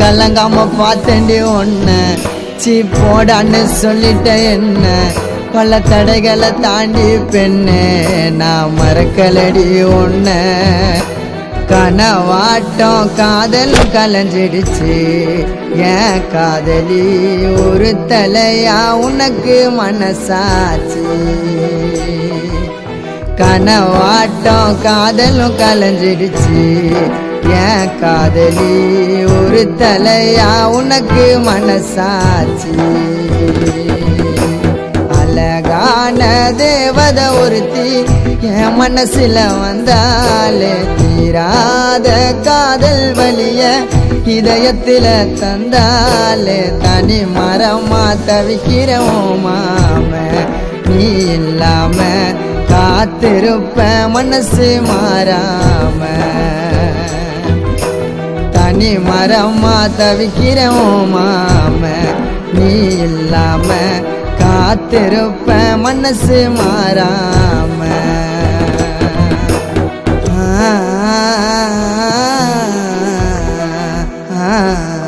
கலங்காம பார்த்தேன்டி ஒன்ன சீ போடான்னு சொல்லிட்ட என்ன பல தடைகளை தாண்டி பெண்ணே நான் மறக்கலடி ஒன்ன கனவாட்டம் காதல் கலைஞ்சிடுச்சு ஏன் காதலி ஒரு தலையா உனக்கு மனசாச்சு கனவாட்டம் காதலும் கலைஞ்சிடுச்சு ஏன் காதலி ஒரு தலையா உனக்கு மனசாச்சு அழகான தேவத ஒருத்தி என் மனசுல வந்தாலே தீராத காதல் வலிய இதயத்தில தந்தாலே தனி மரமா தவிக்கிறோம் மாம நீ இல்லாம காத்திருப்ப மனசு மாறாம தனி மரமா தவிக்கிறோம் மாம நீ இல்லாம காத்திருப்ப மனசு மாறாம ஆ